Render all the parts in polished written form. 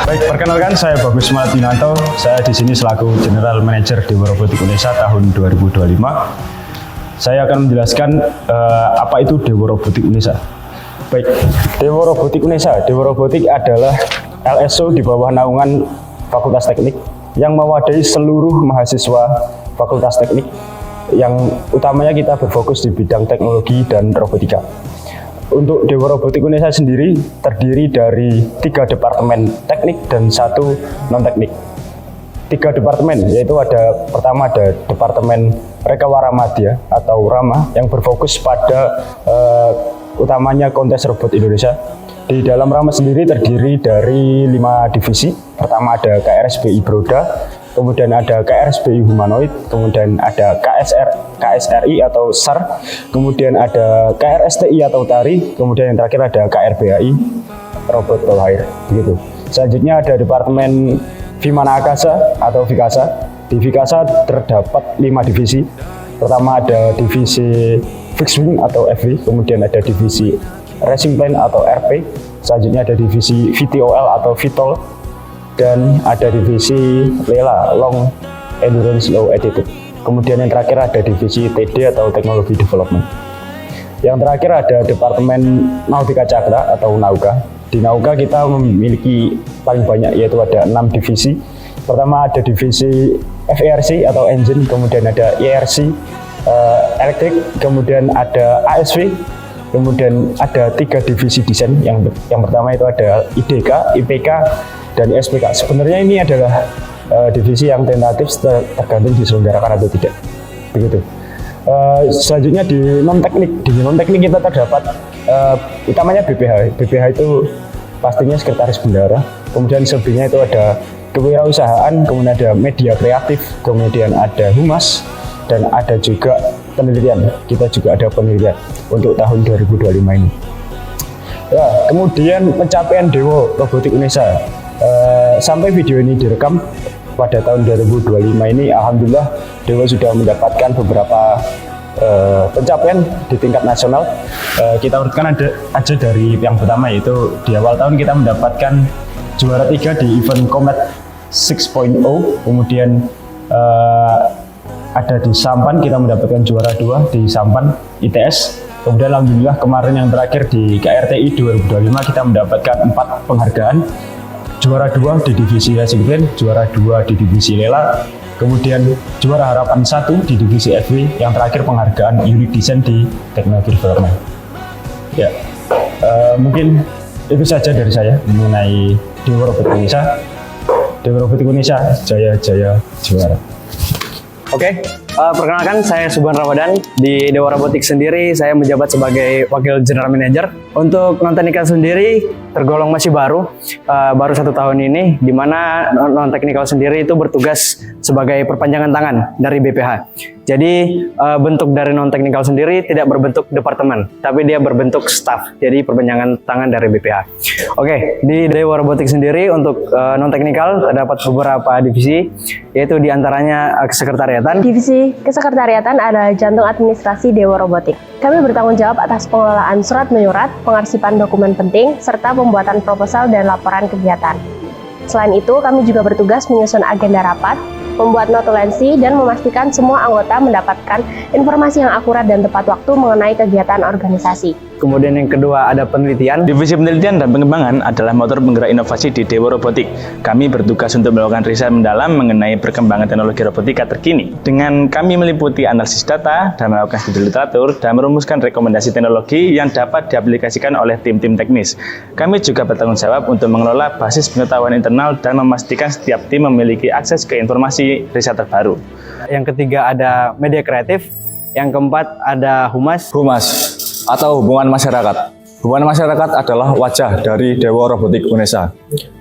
Baik, perkenalkan saya Bagus Malatinanto. Saya di sini selaku General Manager Dewa Robotik Indonesia tahun 2025. Saya akan menjelaskan apa itu Dewa Robotik Indonesia. Baik, Dewa Robotik Indonesia. Dewa Robotik adalah LSO di bawah naungan Fakultas Teknik yang mewadahi seluruh mahasiswa Fakultas Teknik, yang utamanya kita berfokus di bidang teknologi dan robotika. Untuk Dewa Robotik Indonesia sendiri terdiri dari 3 departemen teknik dan 1 non-teknik. 3 departemen, yaitu pertama ada Departemen Rekawaramidya atau Rama yang berfokus pada utamanya kontes robot Indonesia. Di dalam Rama sendiri terdiri dari 5 divisi. Pertama ada KRSBI Broda, kemudian ada KRSBI Humanoid, kemudian ada KSRI atau SAR, kemudian ada KRSTI atau Tari, kemudian yang terakhir ada KRBAI Robot Bawah Air. Begitu. Selanjutnya ada Departemen Vimana Akasa atau Vikasa. Di Vikasa terdapat 5 divisi. Pertama ada divisi Fixed Wing atau FW, kemudian ada divisi Racing Plane atau RP, selanjutnya ada divisi VTOL atau VTOL, dan ada divisi LELA Long Endurance Low Altitude. Kemudian yang terakhir ada divisi TD atau Technology Development. Yang terakhir ada Departemen Nautika Cakra atau Nauka. Di Nauka kita memiliki paling banyak, yaitu ada 6 divisi. Pertama ada divisi FERC atau Engine, kemudian ada ERC Electric, kemudian ada ASV, kemudian ada 3 divisi desain. Yang pertama itu ada IDK, IPK, dan SPK. Sebenarnya ini adalah divisi yang tentatif, tergantung diselenggarakan atau tidak. Begitu. Selanjutnya di non-teknik kita terdapat utamanya BPH. BPH itu pastinya sekretaris bendara. Kemudian selebihnya itu ada kewirausahaan, kemudian ada media kreatif, kemudian ada humas, dan ada juga penelitian. Kita juga ada penelitian untuk tahun 2025 ini. Ya, kemudian pencapaian Dewa Robotik Indonesia. Sampai video ini direkam pada tahun 2025 ini, alhamdulillah Dewa sudah mendapatkan beberapa pencapaian di tingkat nasional. Kita urutkan aja dari yang pertama, yaitu di awal tahun kita mendapatkan juara 3 di event Comet 6.0, kemudian ada di Sampan kita mendapatkan juara 2 di Sampan ITS. Kemudian alhamdulillah kemarin yang terakhir di KRTI 2025 kita mendapatkan 4 penghargaan. Juara 2 di divisi Racing Plane, juara 2 di divisi Lela, kemudian juara harapan 1 di divisi FW, yang terakhir penghargaan Unique Design di Technology Development. Ya, mungkin itu saja dari saya mengenai Dewa Robotik Indonesia. Dewa Robotik Indonesia, jaya-jaya juara. Oke, perkenalkan saya Subhan Ramadan. Di Dewa Robotik sendiri saya menjabat sebagai Wakil General Manager. Untuk non-teknikal sendiri tergolong masih baru 1 tahun ini, di mana non-teknikal sendiri itu bertugas sebagai perpanjangan tangan dari BPH. Jadi bentuk dari non-teknikal sendiri tidak berbentuk departemen, tapi dia berbentuk staff, jadi perpanjangan tangan dari BPH. Oke, di Dewa Robotik sendiri untuk non-teknikal terdapat beberapa divisi, yaitu diantaranya kesekretariatan. Divisi kesekretariatan adalah jantung administrasi Dewa Robotik. Kami bertanggung jawab atas pengelolaan surat menyurat, pengarsipan dokumen penting, serta pembuatan proposal dan laporan kegiatan. Selain itu, kami juga bertugas menyusun agenda rapat, membuat notulensi, dan memastikan semua anggota mendapatkan informasi yang akurat dan tepat waktu mengenai kegiatan organisasi. Kemudian yang kedua ada penelitian. Divisi penelitian dan pengembangan adalah motor penggerak inovasi di Dewa Robotik. Kami bertugas untuk melakukan riset mendalam mengenai perkembangan teknologi robotika terkini. Dengan kami meliputi analisis data dan melakukan studi literatur dan merumuskan rekomendasi teknologi yang dapat diaplikasikan oleh tim-tim teknis. Kami juga bertanggung jawab untuk mengelola basis pengetahuan internal dan memastikan setiap tim memiliki akses ke informasi riset terbaru. Yang ketiga ada media kreatif. Yang keempat ada humas. Atau hubungan masyarakat. Hubungan masyarakat adalah wajah dari Dewa Robotik Indonesia.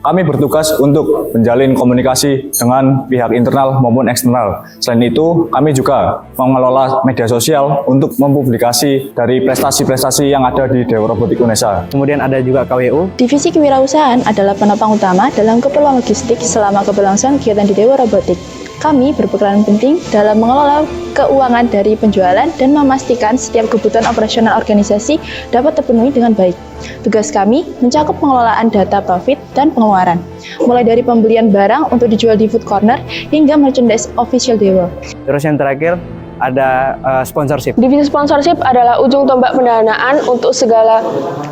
Kami bertugas untuk menjalin komunikasi dengan pihak internal maupun eksternal. Selain itu, kami juga mengelola media sosial untuk mempublikasi dari prestasi-prestasi yang ada di Dewa Robotik Indonesia. Kemudian ada juga KWU. Divisi kewirausahaan adalah penopang utama dalam keperluan logistik selama keberlangsungan kegiatan di Dewa Robotik. Kami berperan penting dalam mengelola keuangan dari penjualan dan memastikan setiap kebutuhan operasional organisasi dapat terpenuhi dengan baik. Tugas kami mencakup pengelolaan data profit dan pengeluaran, mulai dari pembelian barang untuk dijual di food corner hingga merchandise official Dewa. Terus yang terakhir ada sponsorship. Divisi sponsorship adalah ujung tombak pendanaan untuk segala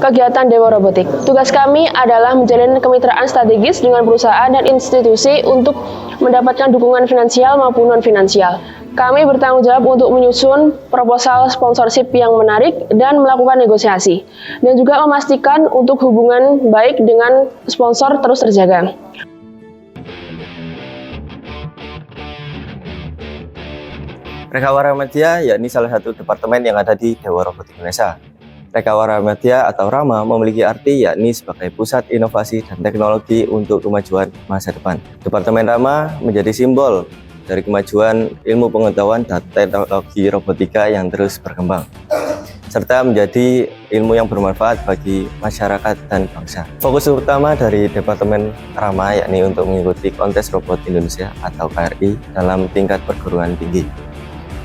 kegiatan Dewa Robotik. Tugas kami adalah menjalin kemitraan strategis dengan perusahaan dan institusi untuk mendapatkan dukungan finansial maupun non-finansial. Kami bertanggung jawab untuk menyusun proposal sponsorship yang menarik dan melakukan negosiasi, dan juga memastikan untuk hubungan baik dengan sponsor terus terjaga. Rekawara Media yakni salah satu departemen yang ada di Dewa Robotik Indonesia. Rekawara Media atau Rama memiliki arti yakni sebagai pusat inovasi dan teknologi untuk kemajuan masa depan. Departemen Rama menjadi simbol dari kemajuan ilmu pengetahuan dan teknologi robotika yang terus berkembang, serta menjadi ilmu yang bermanfaat bagi masyarakat dan bangsa. Fokus utama dari Departemen Rama yakni untuk mengikuti kontes robot Indonesia atau KRI dalam tingkat perguruan tinggi.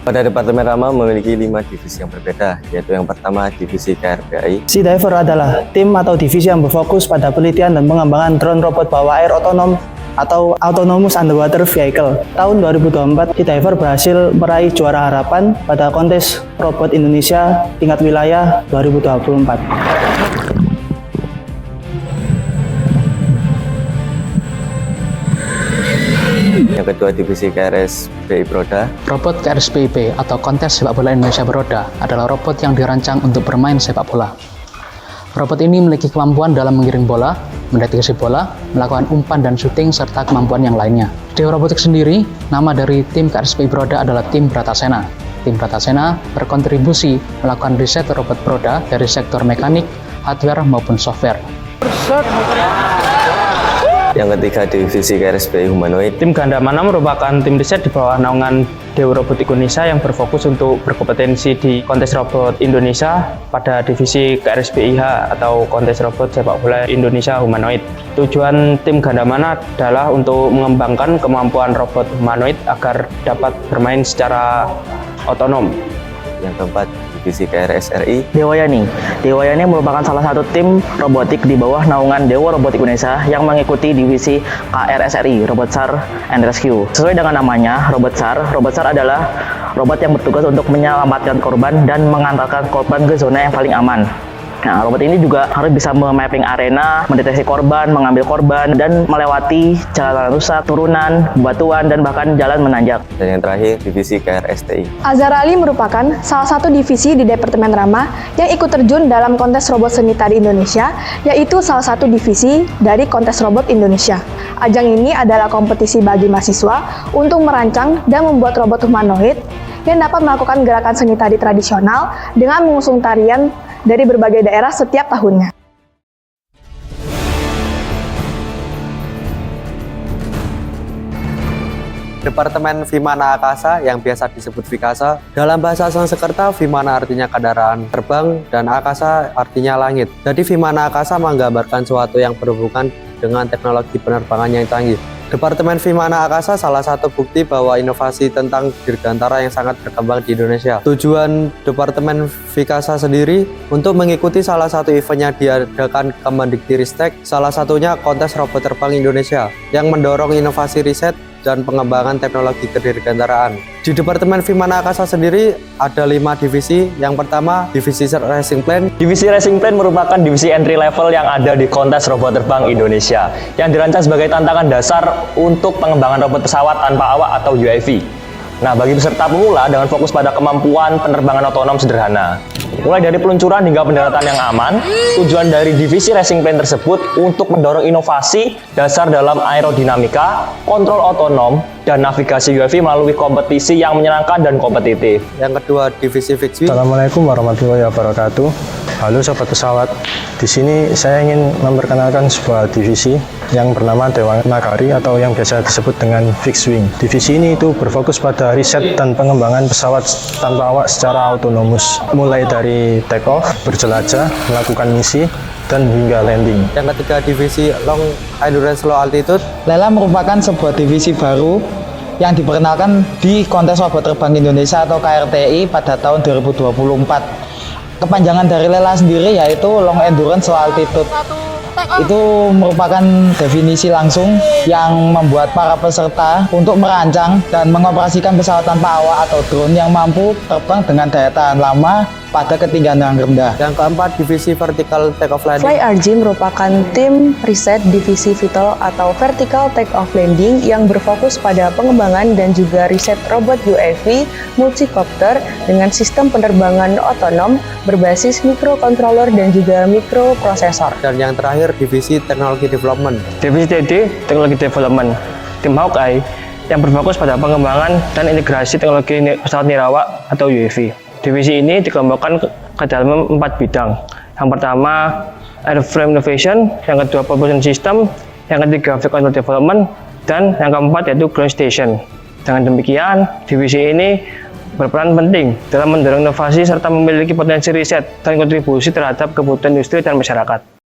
Pada Departemen Rama memiliki 5 divisi yang berbeda, yaitu yang pertama divisi KRPAI. Sea Diver adalah tim atau divisi yang berfokus pada penelitian dan pengembangan drone robot bawah air otonom atau Autonomous Underwater Vehicle. Tahun 2024, Sea Diver berhasil meraih juara harapan pada kontes robot Indonesia tingkat wilayah 2024. Yang kedua divisi KRSPI Broda. Robot KRSPIP atau Kontes Sepak Bola Indonesia Beroda adalah robot yang dirancang untuk bermain sepak bola. Robot ini memiliki kemampuan dalam mengiring bola, mendeteksi bola, melakukan umpan dan syuting, serta kemampuan yang lainnya. Dewa Robotik sendiri, nama dari tim KRSPI Broda adalah tim Bratasena. Tim Bratasena berkontribusi melakukan riset robot Broda dari sektor mekanik, hardware maupun software. Yang ketiga divisi KRSPI Humanoid. Tim Gandamana merupakan tim riset di bawah naungan Dewa Robotik Indonesia yang berfokus untuk berkompetensi di kontes robot Indonesia pada divisi KRSPIH atau kontes robot sepak bola Indonesia Humanoid. Tujuan tim Gandamana adalah untuk mengembangkan kemampuan robot humanoid agar dapat bermain secara otonom. Yang keempat divisi KRSRI. Dewayani merupakan salah satu tim robotik di bawah naungan Dewa Robotik Indonesia yang mengikuti divisi KRSRI, Robot SAR and Rescue. Sesuai dengan namanya, Robot SAR adalah robot yang bertugas untuk menyelamatkan korban dan mengantarkan korban ke zona yang paling aman. Nah, robot ini juga harus bisa memapping arena, mendeteksi korban, mengambil korban, dan melewati jalan rusak, turunan, batuan, dan bahkan jalan menanjak. Dan yang terakhir, divisi KRSTI. Azharali merupakan salah satu divisi di Departemen Rama yang ikut terjun dalam kontes robot seni tari Indonesia, yaitu salah satu divisi dari kontes robot Indonesia. Ajang ini adalah kompetisi bagi mahasiswa untuk merancang dan membuat robot humanoid yang dapat melakukan gerakan seni tari tradisional dengan mengusung tarian dari berbagai daerah setiap tahunnya. Departemen Vimana Akasa yang biasa disebut Vikasa. Dalam bahasa Sanskerta, Vimana artinya kendaraan terbang dan Akasa artinya langit. Jadi Vimana Akasa menggambarkan sesuatu yang berhubungan dengan teknologi penerbangan yang canggih. Departemen Vimana Akasa salah satu bukti bahwa inovasi tentang dirgantara yang sangat berkembang di Indonesia. Tujuan Departemen Vikasa sendiri untuk mengikuti salah satu event yang diadakan Kemendikbudristek, salah satunya kontes robot terbang Indonesia yang mendorong inovasi riset dan pengembangan teknologi kedirgantaraan. Di Departemen Vimana Akasa sendiri ada 5 divisi. Yang pertama, divisi Racing Plane. Divisi Racing Plane merupakan divisi entry level yang ada di kontes robot terbang Indonesia yang dirancang sebagai tantangan dasar untuk pengembangan robot pesawat tanpa awak atau UAV. Nah, bagi peserta pemula dengan fokus pada kemampuan penerbangan otonom sederhana. Mulai dari peluncuran hingga pendaratan yang aman, tujuan dari divisi Racing Plane tersebut untuk mendorong inovasi dasar dalam aerodinamika, kontrol otonom, dan navigasi UAV melalui kompetisi yang menyenangkan dan kompetitif. Yang kedua, divisi Fixed Wing. Assalamualaikum warahmatullahi wabarakatuh. Halo sobat pesawat. Di sini saya ingin memperkenalkan sebuah divisi yang bernama Dewa Nagari atau yang biasa disebut dengan Fixed Wing. Divisi ini itu berfokus pada riset dan pengembangan pesawat tanpa awak secara autonomus, mulai dari take off, berjelajah, melakukan misi, dan hingga landing. Yang ketiga, divisi Long Endurance Low Altitude. Lela merupakan sebuah divisi baru yang diperkenalkan di kontes robot terbang Indonesia atau KRTI pada tahun 2024. Kepanjangan dari LELA sendiri yaitu Long Endurance Low Altitude. Itu merupakan definisi langsung yang membuat para peserta untuk merancang dan mengoperasikan pesawat tanpa awak atau drone yang mampu terbang dengan daya tahan lama pada ketinggian yang rendah. Yang keempat, divisi Vertical Takeoff Landing. FlyRG merupakan tim riset divisi VTOL atau Vertical Takeoff Landing yang berfokus pada pengembangan dan juga riset robot UAV multicopter dengan sistem penerbangan otonom berbasis microcontroller dan juga microprosesor. Dan yang terakhir, divisi Teknologi Development. Divisi TD, Teknologi Development, tim Hawkeye yang berfokus pada pengembangan dan integrasi teknologi pesawat nirawak atau UAV. Divisi ini dikelompokkan ke dalam 4 bidang. Yang pertama, Airframe Innovation, yang kedua, Propulsion System, yang ketiga, Flight Control Development, dan yang keempat yaitu Ground Station. Dengan demikian, divisi ini berperan penting dalam mendorong inovasi serta memiliki potensi riset dan kontribusi terhadap kebutuhan industri dan masyarakat.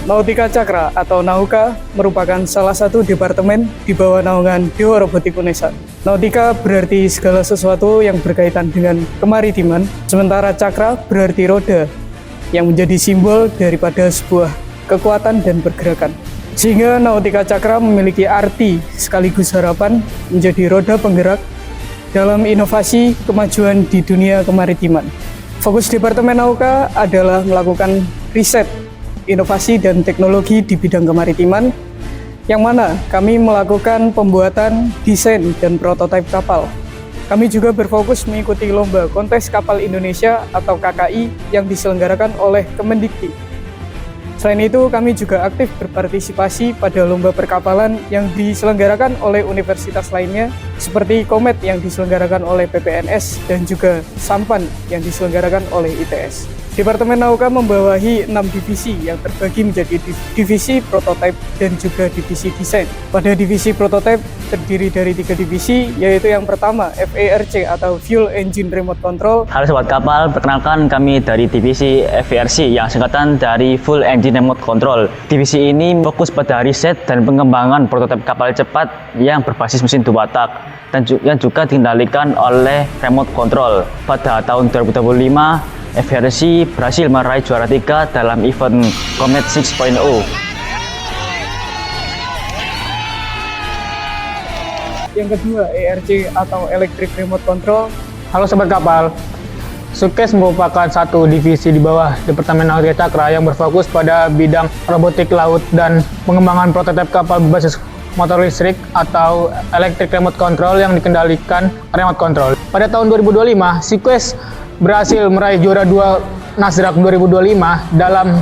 Nautika Cakra atau Nauka merupakan salah satu departemen di bawah naungan Dewa Robotik UNESA. Nautika berarti segala sesuatu yang berkaitan dengan kemaritiman, sementara Cakra berarti roda yang menjadi simbol daripada sebuah kekuatan dan pergerakan. Sehingga Nautika Cakra memiliki arti sekaligus harapan menjadi roda penggerak dalam inovasi kemajuan di dunia kemaritiman. Fokus Departemen Nauka adalah melakukan riset inovasi dan teknologi di bidang kemaritiman, yang mana kami melakukan pembuatan, desain, dan prototipe kapal. Kami juga berfokus mengikuti lomba kontes kapal Indonesia atau KKI yang diselenggarakan oleh Kemendikti. Selain itu, kami juga aktif berpartisipasi pada lomba perkapalan yang diselenggarakan oleh universitas lainnya, seperti Komet yang diselenggarakan oleh PPNS dan juga Sampan yang diselenggarakan oleh ITS. Departemen Nauka membawahi 6 divisi yang terbagi menjadi divisi prototipe dan juga divisi desain. Pada divisi prototipe terdiri dari 3 divisi, yaitu yang pertama FERC atau Fuel Engine Remote Control. Halo Sobat Kapal, perkenalkan kami dari divisi FERC yang singkatan dari Full Engine Remote Control. Divisi ini fokus pada riset dan pengembangan prototipe kapal cepat yang berbasis mesin 2 tak dan yang juga dikendalikan oleh remote control. Pada tahun 2025, FERC berhasil meraih juara 3 dalam event Comet 6.0. Yang kedua, ERC atau Electric Remote Control. Halo Sobat Kapal, Sukes merupakan satu divisi di bawah Departemen Nautika Cakra yang berfokus pada bidang robotik laut dan pengembangan prototipe kapal berbasis motor listrik atau Electric Remote Control yang dikendalikan remote control. Pada tahun 2025, Sukes berhasil meraih juara 2 Nasdaq 2025 dalam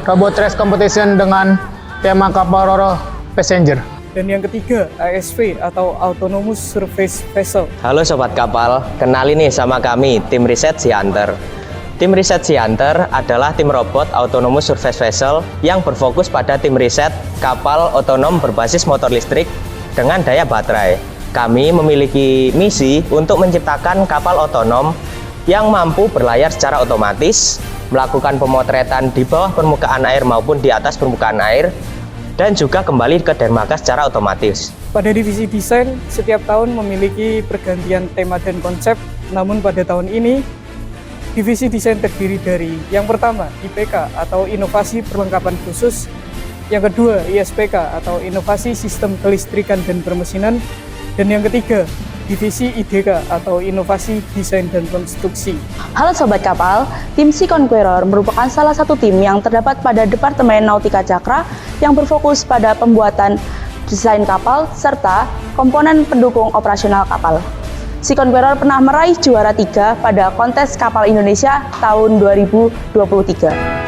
Robot Race Competition dengan tema kapal Roro Passenger. Dan yang ketiga, ASV atau Autonomous Surface Vessel. Halo Sobat Kapal, kenali nih sama kami, tim riset Sianter. Tim riset Sianter adalah tim robot Autonomous Surface Vessel yang berfokus pada tim riset kapal otonom berbasis motor listrik dengan daya baterai. Kami memiliki misi untuk menciptakan kapal otonom yang mampu berlayar secara otomatis, melakukan pemotretan di bawah permukaan air maupun di atas permukaan air, dan juga kembali ke dermaga secara otomatis. Pada divisi desain, setiap tahun memiliki pergantian tema dan konsep, namun pada tahun ini, divisi desain terdiri dari yang pertama, IPK atau Inovasi Perlengkapan Khusus, yang kedua, ISPK atau Inovasi Sistem Kelistrikan dan Permesinan, dan yang ketiga, Divisi IDK atau Inovasi Desain dan Konstruksi. Halo Sobat Kapal, tim Sea Conqueror merupakan salah satu tim yang terdapat pada Departemen Nautika Cakra yang berfokus pada pembuatan desain kapal serta komponen pendukung operasional kapal. Sea Conqueror pernah meraih juara 3 pada kontes kapal Indonesia tahun 2023.